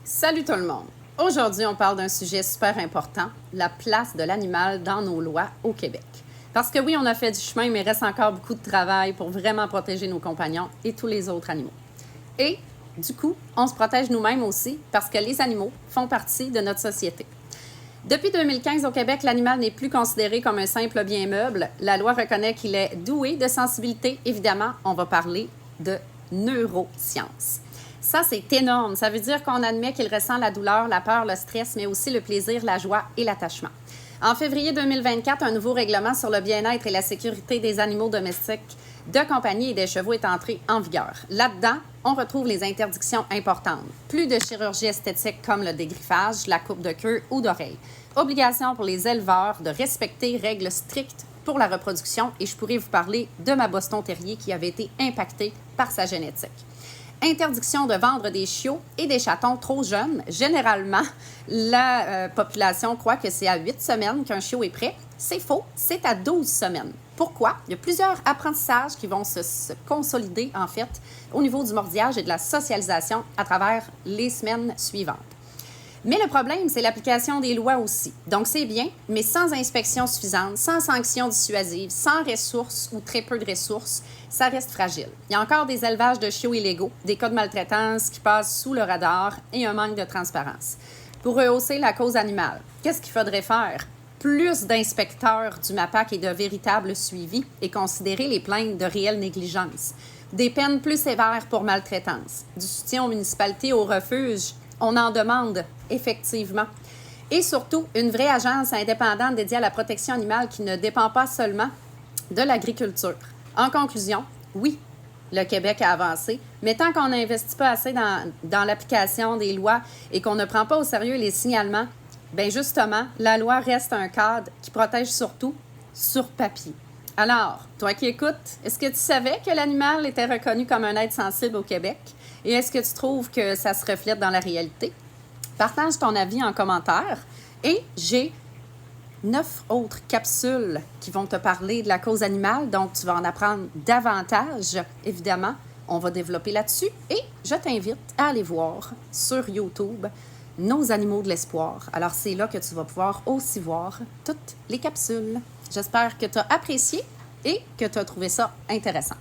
Salut tout le monde! Aujourd'hui, on parle d'un sujet super important, la place de l'animal dans nos lois au Québec. Parce que oui, on a fait du chemin, mais il reste encore beaucoup de travail pour vraiment protéger nos compagnons et tous les autres animaux. Et du coup, on se protège nous-mêmes aussi parce que les animaux font partie de notre société. Depuis 2015, au Québec, l'animal n'est plus considéré comme un simple bien meuble. La loi reconnaît qu'il est doué de sensibilité. Évidemment, on va parler de neurosciences. Ça, c'est énorme. Ça veut dire qu'on admet qu'il ressent la douleur, la peur, le stress, mais aussi le plaisir, la joie et l'attachement. En février 2024, un nouveau règlement sur le bien-être et la sécurité des animaux domestiques de compagnie et des chevaux est entré en vigueur. Là-dedans, on retrouve les interdictions importantes. Plus de chirurgie esthétique comme le dégriffage, la coupe de queue ou d'oreille. Obligation pour les éleveurs de respecter règles strictes pour la reproduction et je pourrais vous parler de ma Boston Terrier qui avait été impactée par sa génétique. Interdiction de vendre des chiots et des chatons trop jeunes. Généralement, la population croit que c'est à 8 semaines qu'un chiot est prêt. C'est faux, c'est à 12 semaines. Pourquoi? Il y a plusieurs apprentissages qui vont se consolider, en fait, au niveau du mordillage et de la socialisation à travers les semaines suivantes. Mais le problème, c'est l'application des lois aussi. Donc, c'est bien, mais sans inspection suffisante, sans sanctions dissuasives, sans ressources ou très peu de ressources, ça reste fragile. Il y a encore des élevages de chiots illégaux, des cas de maltraitance qui passent sous le radar et un manque de transparence. Pour rehausser la cause animale, qu'est-ce qu'il faudrait faire? Plus d'inspecteurs du MAPAC et de véritables suivis et considérer les plaintes de réelle négligence. Des peines plus sévères pour maltraitance. Du soutien aux municipalités, aux refuges. On en demande, effectivement. Et surtout, une vraie agence indépendante dédiée à la protection animale qui ne dépend pas seulement de l'agriculture. En conclusion, oui, le Québec a avancé, mais tant qu'on n'investit pas assez dans l'application des lois et qu'on ne prend pas au sérieux les signalements, bien justement, la loi reste un cadre qui protège surtout sur papier. Alors, toi qui écoutes, est-ce que tu savais que l'animal était reconnu comme un être sensible au Québec? Et est-ce que tu trouves que ça se reflète dans la réalité? Partage ton avis en commentaire. Et j'ai 9 autres capsules qui vont te parler de la cause animale, donc tu vas en apprendre davantage. Évidemment, on va développer là-dessus. Et je t'invite à aller voir sur YouTube Nos animaux de l'espoir. Alors, c'est là que tu vas pouvoir aussi voir toutes les capsules. J'espère que tu as apprécié et que tu as trouvé ça intéressant.